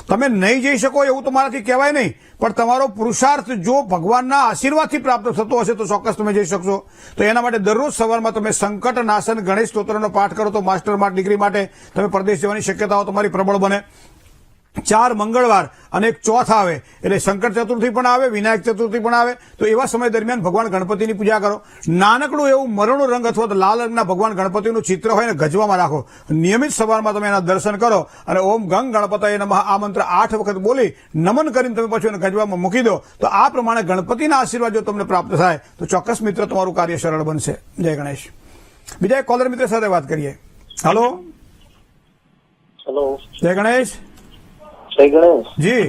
તમે નહીં જઈ શકો એવું તમારાથી કહેવાય નહીં, પણ તમારો પુરુષાર્થ જો ભગવાનના આશીર્વાદથી પ્રાપ્ત થતો હશે તો ચોક્કસ તમે જઈ શકશો. તો એના માટે દરરોજ સવારમાં તમે સંકટ નાશન ગણેશ સ્તોત્રનો પાઠ કરો તો માસ્ટર ડિગ્રી માટે તમે પરદેશ જવાની શક્યતાઓ તમારી પ્રબળ બને. 4 મંગળવાર અને 1 ચોથ આવે એટલે સંકટ ચતુર્થી પણ આવે, વિનાયક ચતુર્થી પણ આવે. તો એવા સમય દરમિયાન ભગવાન ગણપતિની પૂજા કરો. નાનકડું એવું મરણું રંગ અથવા તો લાલ રંગના ભગવાન ગણપતિનું ચિત્ર હોય ને ગજવામાં રાખો. નિયમિત સવારમાં તમે એના દર્શન કરો અને ઓમ ગંગ ગણપતયે નમઃ આ મંત્ર 8 વખત બોલી નમન કરીને તમે પછી એને ગજવામાં મૂકી દો. તો આ પ્રમાણે ગણપતિના આશીર્વાદ જો તમને પ્રાપ્ત થાય તો ચોક્કસ મિત્ર તમારું કાર્ય સરળ બનશે. જય ગણેશ. બીજા એક કોલર મિત્ર સાથે વાત કરીએ. હલો, હેલો, જય ગણેશ. જય ગણેશ. જી,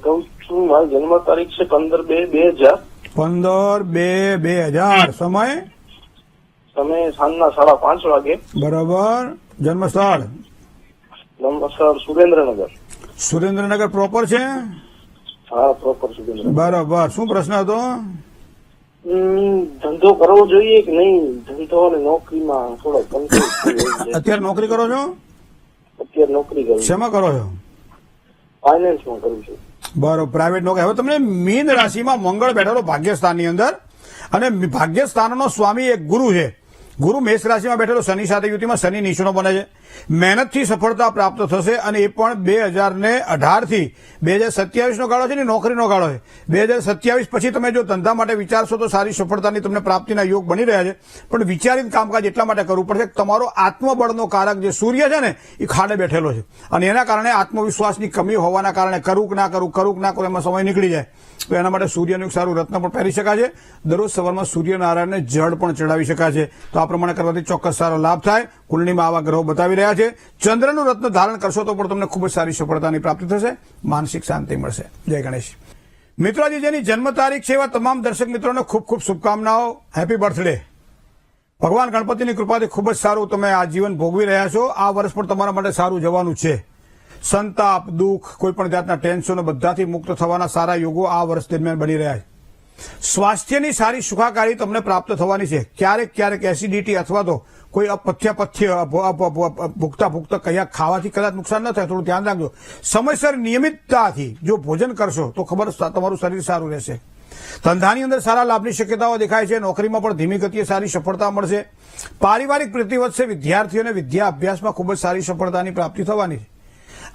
કહું છું મારી જન્મ તારીખ છે 15/2/2000. 15/2/2000. સમય તમે સાંજના 5:30 વાગે. બરોબર. જન્મ સ્થળ નમસ્કાર, સુરેન્દ્રનગર. સુરેન્દ્રનગર પ્રોપર છે. હા, પ્રોપર સુરેન્દ્રનગર. બરોબર. શું પ્રશ્ન હતો? ધંધો કરવો જોઈએ કે નહીં? ધંધો અને નોકરીમાં થોડો કન્ફ્યુઝ થઈ રહ્યો છે. અત્યારે નોકરી કરો છો? અત્યારે નોકરી કરું છું. શેમાં કરો છો? ફાઇનાન્સમાં કરું છું. બરોબર, પ્રાઇવેટ નોકરી. હવે તમને મીન રાશિમાં મંગળ બેઠેલો ભાગ્યસ્થાનની અંદર અને ભાગ્યસ્થાનનો સ્વામી એક ગુરુ છે. ગુરુ મેષ રાશિમાં બેઠેલો શનિ સાથે યુતિમાં શનિ નિષ્ણો બને છે. મહેનતથી સફળતા પ્રાપ્ત થશે અને એ પણ 2018 થી 2027 નો ગાળો છે ને નોકરીનો ગાળો છે. 2027 પછી તમે જો ધંધા માટે વિચારશો તો સારી સફળતાની તમને પ્રાપ્તિના યોગ બની રહ્યા છે. પણ વિચારિત કામકાજ એટલા માટે કરવું પડશે કે તમારો આત્મબળનો કારક જે સૂર્ય છે ને એ ખાડે બેઠેલો છે અને એના કારણે આત્મવિશ્વાસની કમી હોવાના કારણે કરું કે ના કરું એમાં સમય નીકળી જાય. તો એના માટે સૂર્યનું એક સારું રત્ન પણ પહેરી શકાય છે. દરરોજ સવારમાં સૂર્યનારાયણને જળ પણ ચડાવી શકાય છે. તો આ પ્રમાણે કરવાથી ચોક્કસ સારો લાભ થાય. કુંડળીમાં આવા ગ્રહો બતાવી રહ્યા છે. ચંદ્રનું રત્ન ધારણ કરશો તો પણ તમને ખૂબ જ સારી સફળતાની પ્રાપ્તિ થશે, માનસિક શાંતિ મળશે. જય ગણેશ. મિત્રો, આજે જેની જન્મ તારીખ છે એવા તમામ દર્શક મિત્રોને ખૂબ ખૂબ શુભકામનાઓ. Happy birthday. ભગવાન ગણપતિની કૃપાથી ખૂબ જ સારું તમે આ જીવન ભોગવી રહ્યા છો. આ વર્ષ પણ તમારા માટે સારું જવાનું છે. સંતાપ, દુઃખ, કોઈ પણ જાતના ટેન્શનો બધાથી મુક્ત થવાના સારા યોગો આ વર્ષ દરમિયાન બની રહ્યા છે. સ્વાસ્થ્યની સારી સુખાકારી તમને પ્રાપ્ત થવાની છે. ક્યારેક એસિડિટી અથવા તો કોઈ પથ્ય ભૂખતા કયા ખાવાથી કદાચ નુકસાન ન થાય, થોડું ધ્યાન રાખજો. સમયસર નિયમિતતાથી જો ભોજન કરશો તો ખબર તમારું શરીર સારું રહેશે. ધંધાની અંદર સારા લાભની શક્યતાઓ દેખાય છે. નોકરીમાં પણ ધીમી ગતિએ સારી સફળતા મળશે. પારિવારિક પ્રીતિ વધશે. વિદ્યાર્થીઓને વિદ્યા અભ્યાસમાં ખૂબ જ સારી સફળતાની પ્રાપ્તિ થવાની છે.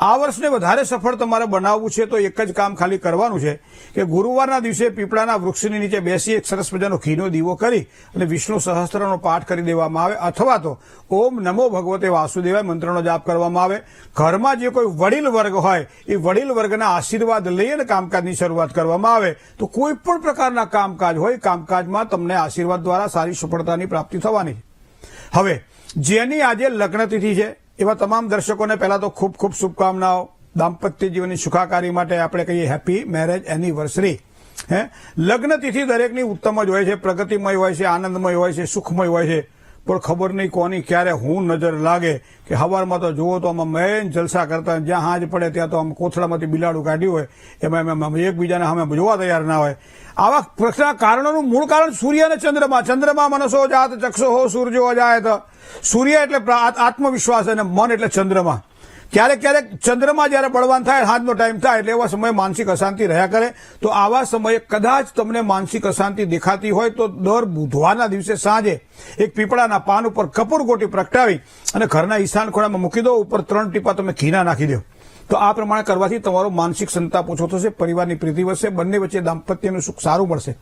આ વર્ષને વધારે સફળ તમારે બનાવવું છે તો એક જ કામ ખાલી કરવાનું છે કે ગુરુવારના દિવસે પીપળાના વૃક્ષની નીચે બેસી એક સરસ મજાનો ઘીનો દીવો કરી અને વિષ્ણુ સહસ્ત્રનો પાઠ કરી દેવામાં આવે અથવા તો ઓમ નમો ભગવતે વાસુદેવાય મંત્રનો જાપ કરવામાં આવે. ઘરમાં જે કોઈ વડીલ વર્ગ હોય એ વડીલ વર્ગના આશીર્વાદ લઈ અને કામકાજની શરૂઆત કરવામાં આવે તો કોઈ પણ પ્રકારના કામકાજ હોય કામકાજમાં તમને આશીર્વાદ દ્વારા સારી સફળતાની પ્રાપ્તિ થવાની છે. હવે જેની આજે લગ્નતિથિ છે એવા તમામ દર્શકોને પહેલા તો ખૂબ ખૂબ શુભકામનાઓ. દાંપત્ય જીવનની સુખાકારી માટે આપણે કહીએ હેપી મેરેજ એનિવર્સરી. લગ્ન તિથિ દરેકની ઉત્તમ જ હોય છે, પ્રગતિમય હોય છે, આનંદમય હોય છે, સુખમય હોય છે. પણ ખબર નહીં કોની ક્યારે હું નજર લાગે કે સવારમાં તો જુઓ તો આમાં મેન જલસા કરતા જ્યાં હાજ પડે ત્યાં તો આમ કોથળામાંથી બિલાડું કાઢ્યું હોય એમાં એકબીજાને સામે જોવા તૈયાર ના હોય. આવા પ્રશ્નના કારણોનું મૂળ કારણ સૂર્ય અને ચંદ્રમા. ચંદ્રમા મનસો જાત ચક્ષો સૂર્યો અજાયત. સૂર્ય એટલે આત્મવિશ્વાસ અને મન એટલે ચંદ્રમા. ક્યારેક ચંદ્રમાં જયારે બળવાન થાય, હાજનો ટાઈમ થાય એટલે એવા સમયે માનસિક અશાંતિ રહ્યા કરે. તો આવા સમયે કદાચ તમને માનસિક અશાંતિ દેખાતી હોય તો દર બુધવારના દિવસે સાંજે એક પીપળાના પાન ઉપર કપૂર ગોટી પ્રગટાવી અને ઘરના ઈશાન ખૂણામાં મૂકી દો. ઉપર 3 ટીપા તમે ઘીના નાખી દો. તો આ પ્રમાણે કરવાથી તમારો માનસિક સંતાપ ઓછો થશે, પરિવારની પ્રીતિ વધશે, બંને વચ્ચે દાંપત્યનું સુખ સારું મળશે,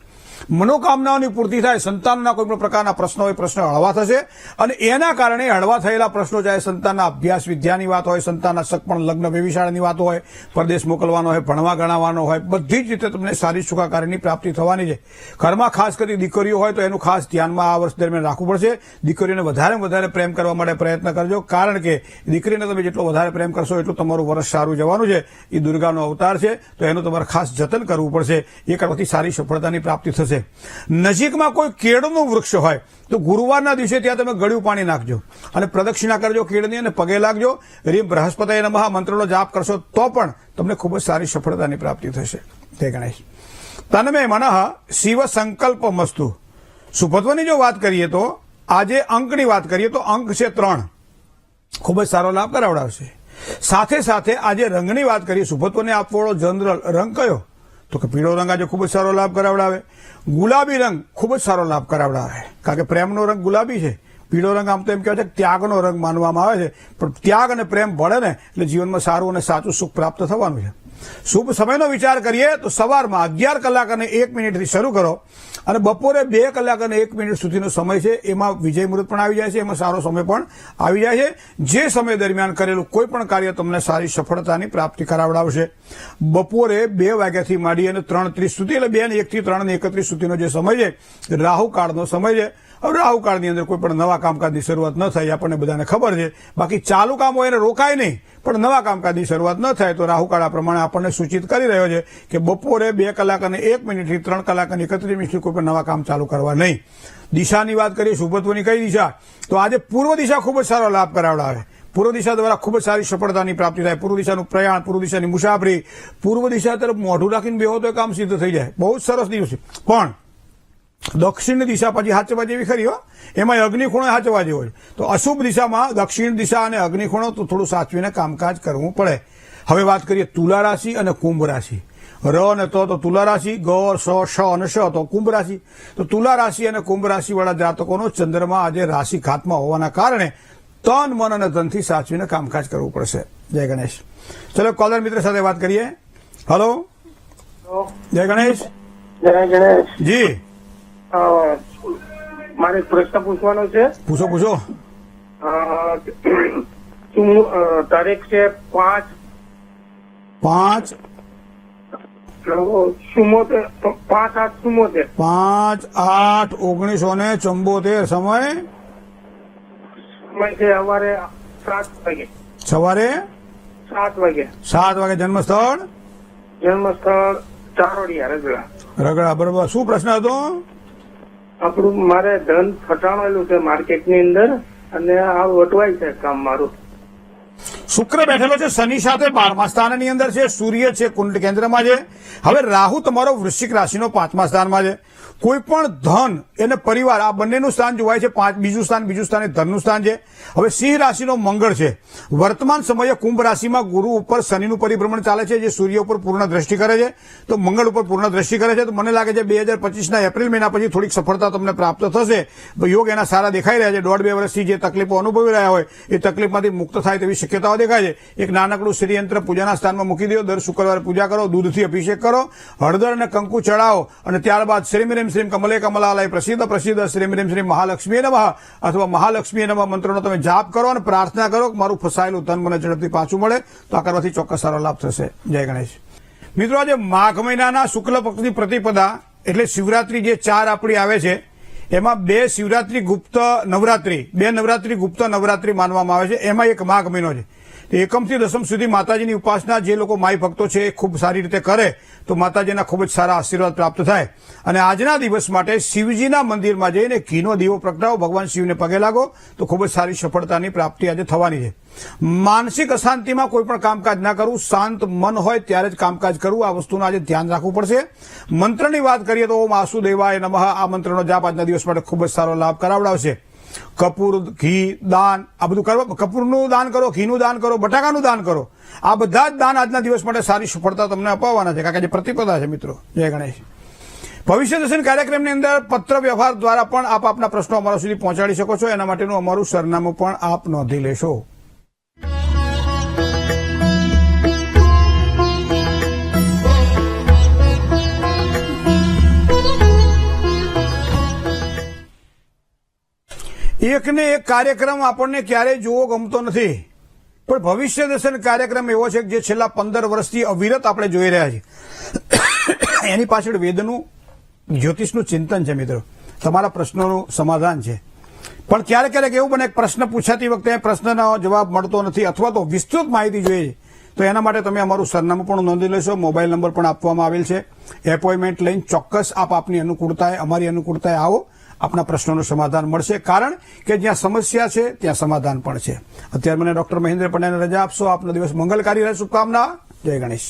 મનોકામનાઓની પૂર્તિ થાય, સંતાનના કોઈ પણ પ્રકારના પ્રશ્નો હોય પ્રશ્નો હળવા થશે અને એના કારણે હળવા થયેલા પ્રશ્નો ચાહે સંતાનના અભ્યાસ વિદ્યાની વાત હોય, સંતાનના સગપણ લગ્ન વ્યવિશાળાની વાતો હોય, પરદેશ મોકલવાનો હોય, ભણવા ગણાવવાનો હોય, બધી જ રીતે તમને સારી સુખાકારીની પ્રાપ્તિ થવાની છે. ઘરમાં ખાસ કરી દીકરીઓ હોય તો એનું ખાસ ધ્યાનમાં આ વર્ષ દરમિયાન રાખવું પડશે. દીકરીઓને વધારે પ્રેમ કરવા માટે પ્રયત્ન કરજો, કારણ કે દીકરીને તમે જેટલો વધારે પ્રેમ કરશો એટલું તમારું વર્ષ સારું જવાનું છે. એ દુર્ગાનો અવતાર છે, તો એનું તમારે ખાસ જતન કરવું પડશે. એ કરવાથી સારી સફળતાની પ્રાપ્તિ થશે. નજીકમાં કોઈ કેળનું વૃક્ષ હોય તો ગુરુવારના દિવસે ત્યાં તમે ગળ્યું પાણી નાખજો અને પ્રદક્ષિણા કરજો કેળની અને પગે લાગજો. રીમ બૃહસ્પતયે નમઃ મંત્રનો જાપ કરશો તો પણ તમને ખૂબ જ સારી સફળતાની પ્રાપ્તિ થશે. તે ગણેશ તન્મે મનઃ શિવ સંકલ્પ મસ્તુ. સુભદ્વની જો વાત કરીએ તો આજે અંકની વાત કરીએ તો અંક છે 3, ખૂબ જ સારો લાભ કરાવડાવશે. સાથે સાથે આજે રંગની વાત કરીએ, સુભદ્વને આપવાળો જનરલ રંગ કયો? તો કે પીળો રંગ આજે ખૂબ જ સારો લાભ કરાવડાવે. ગુલાબી રંગ ખૂબ જ સારો લાભ કરાવડાવે, કારણ કે પ્રેમનો રંગ ગુલાબી છે. પીળો રંગ આમ તો એમ કહેવાય છે ત્યાગનો રંગ માનવામાં આવે છે, પણ ત્યાગ અને પ્રેમ ભળે ને એટલે જીવનમાં સારું અને સાચું સુખ પ્રાપ્ત થવાનું છે. શુભ સમયનો વિચાર કરીએ તો સવારમાં 11 કલાક અને 1 મિનિટથી શરૂ કરો અને બપોરે 2 કલાક અને 1 મિનિટ સુધીનો સમય છે. એમાં વિજય મુહૂર્ત પણ આવી જાય છે, એમાં સારો સમય પણ આવી જાય છે. જે સમય દરમિયાન કરેલું કોઈ પણ કાર્ય તમને સારી સફળતાની પ્રાપ્તિ કરાવડાવશે. બપોરે 2 વાગ્યાથી માંડી અને 3:30 સુધી, એટલે 2 ને 1 થી 3 ને 31 સુધીનો જે સમય છે રાહુકાળનો સમય છે. હવે રાહુકાળની અંદર કોઈ પણ નવા કામકાજની શરૂઆત ન થાય, આપણને બધાને ખબર છે. બાકી ચાલુ કામ હોય એને રોકાય નહીં, પણ નવા કામકાજની શરૂઆત ન થાય તો રાહુકાળ આ પ્રમાણે આપણને સૂચિત કરી રહ્યો છે કે બપોરે 2 કલાક અને 1 મિનિટથી 3 કલાક અને 31 મિનિટથી કોઈ પણ નવા કામ ચાલુ કરવા નહીં. દિશાની વાત કરીએ, શુભત્વની કઈ દિશા? તો આજે પૂર્વ દિશા ખૂબ જ સારો લાભ કરાવડાવે. પૂર્વ દિશા દ્વારા ખૂબ જ સારી સફળતાની પ્રાપ્તિ થાય. પૂર્વ દિશાનું પ્રયાણ, પૂર્વ દિશાની મુસાફરી, પૂર્વ દિશા તરફ મોઢું રાખીને બેહો તો કામ સિદ્ધ થઈ જાય. બહુ જ સરસ દિવસ છે. પણ દક્ષિણ દિશા પછી હાચવા જેવી ખરી હો, એમાં અગ્નિખૂણો હાચવા જેવો છે. તો અશુભ દિશામાં દક્ષિણ દિશા અને અગ્નિખૂણો તો થોડું સાચવીને કામકાજ કરવું પડે. હવે વાત કરીએ તુલા રાશિ અને કુંભ રાશિ. ર અને તો તુલા રાશિ, ગ, સ, શ અને શ તો કુંભ રાશિ. તો તુલા રાશિ અને કુંભ રાશિ વાળા જાતકોનો ચંદ્રમા આજે રાશિ ઘાતમાં હોવાના કારણે તન, મન અને ધનથી સાચવીને કામકાજ કરવું પડશે. જય ગણેશ. ચલો કોલર મિત્ર સાથે વાત કરીએ. હલો, જય ગણેશ. જય ગણેશ. જી, મારે એક પ્રશ્ન પૂછવાનો છે. પૂછો પૂછો. તારીખ છે 5/8/1974, સમય છે સવારે 7 વાગે. સવારે 7 વાગે. 7 વાગે. જન્મસ્થળ ચારોડિયા, રગડા. રગડા, બરોબર. શું પ્રશ્ન હતો? આપણું મારે ધન ફટાણેલું છે માર્કેટની અંદર અને આ વટવાય છે કામ મારું. શુક્ર બેઠેલો છે શનિ સાથે 12મા સ્થાનની અંદર છે. સૂર્ય છે કુંડ કેન્દ્રમાં છે. હવે રાહુ તમારો વૃશ્ચિક રાશિનો 5મા સ્થાનમાં છે. કોઈ પણ ધન અને પરિવાર આ બંનેનું સ્થાન જોવાય છે. બીજું સ્થાન એ ધનનું સ્થાન છે. હવે સિંહ રાશિનો મંગળ છે. વર્તમાન સમયે કુંભ રાશિમાં ગુરુ ઉપર શનિનું પરિભ્રમણ ચાલે છે, જે સૂર્ય ઉપર પૂર્ણ દ્રષ્ટિ કરે છે, તો મંગળ ઉપર પૂર્ણ દ્રષ્ટિ કરે છે. તો મને લાગે છે 2025ના એપ્રિલ મહિના પછી થોડીક સફળતા તમને પ્રાપ્ત થશે. યોગ એના સારા દેખાઈ રહ્યા છે. 1.5-2 વર્ષથી જે તકલીફો અનુભવી રહ્યા હોય એ તકલીફમાંથી મુક્ત થાય તેવી શક્યતાઓ દેખાય છે. એક નાનકડું શ્રીયંત્ર પૂજાના સ્થાનમાં મૂકી દો. દર શુક્રવારે પૂજા કરો, દૂધથી અભિષેક કરો, હળદર અને કંકુ ચડાવો અને ત્યારબાદ શ્રીમ રીમ શ્રીમ કમલે કમલાલય પ્રસિદ્ધ શ્રીમ રીમ શ્રીમ મહાલક્ષ્મી નમઃ અથવા મહાલક્ષ્મી નમઃ મંત્રનો તમે જાપ કરો અને પ્રાર્થના કરો કે મારું ફસાયેલું ધન મને ઝડપથી પાછું મળે. તો આ કરવાથી ચોક્કસ સારો લાભ થશે. જય ગણેશ. મિત્રો, આજે માઘ મહિનાના શુક્લ પક્ષની પ્રતિપદા એટલે શિવરાત્રી જે 4 આપણી આવે છે, એમાં 2 શિવરાત્રી ગુપ્ત નવરાત્રી, 2 નવરાત્રી ગુપ્ત નવરાત્રી માનવામાં આવે છે. એમાં એક માઘ મહિનો છે. 1મથી 10 સુધી માતાજીની ઉપાસના જે લોકો માઈ ભક્તો છે એ ખૂબ સારી રીતે કરે તો માતાજીના ખૂબ જ સારા આશીર્વાદ પ્રાપ્ત થાય. અને આજના દિવસ માટે શિવજીના મંદિરમાં જઈને ઘીનો દીવો પ્રગટાવો, ભગવાન શિવને પગે લાગો તો ખૂબ જ સારી સફળતાની પ્રાપ્તિ આજે થવાની છે. માનસિક અશાંતિમાં કોઈ પણ કામકાજ ના કરવું, શાંત મન હોય ત્યારે જ કામકાજ કરવું, આ વસ્તુનું આજે ધ્યાન રાખવું પડશે. મંત્રની વાત કરીએ તો ઓમ વાસુદેવાય નમઃ આ મંત્રનો જાપ આજના દિવસ માટે ખૂબ જ સારો લાભ કરાવડાવશે. કપૂર, ઘી દાન આ બધું કરો. કપૂરનું દાન કરો, ઘીનું દાન કરો, બટાકાનું દાન કરો. આ બધા જ દાન આજના દિવસ માટે સારી સફળતા તમને અપાવવાના છે, કારણ કે જે પ્રતિપદા છે. મિત્રો, જય ગણેશ. ભવિષ્ય દર્શન કાર્યક્રમની અંદર પત્ર વ્યવહાર દ્વારા પણ આપ આપના પ્રશ્નો અમારા સુધી પહોંચાડી શકો છો. એના માટેનું અમારું સરનામું પણ આપ નોંધી લેશો. એકને એક કાર્યક્રમ આપણને ક્યારેય જોવો ગમતો નથી, પણ ભવિષ્ય દર્શન કાર્યક્રમ એવો છે કે જે છેલ્લા 15 વર્ષથી અવિરત આપણે જોઈ રહ્યા છીએ. એની પાછળ વેદનું, જ્યોતિષનું ચિંતન છે મિત્રો, તમારા પ્રશ્નોનું સમાધાન છે. પણ ક્યારેક ક્યારેક એવું બને પ્રશ્ન પૂછાતી વખતે પ્રશ્નનો જવાબ મળતો નથી અથવા તો વિસ્તૃત માહિતી જોઈએ, તો એના માટે તમે અમારું સરનામું પણ નોંધી લેશો, મોબાઈલ નંબર પણ આપવામાં આવેલ છે. એપોઇન્ટમેન્ટ લઈને ચોક્કસ આપ આપની અનુકૂળતાએ, અમારી અનુકૂળતાએ આવો, આપના પ્રશ્નોનું સમાધાન મળશે. કારણ કે જ્યાં સમસ્યા છે ત્યાં સમાધાન પણ છે. અત્યારે મને ડોક્ટર મહેન્દ્ર પંડ્યાને રજા આપશો. આપનો દિવસ મંગલકારી રહે. શુભકામના. જય ગણેશ.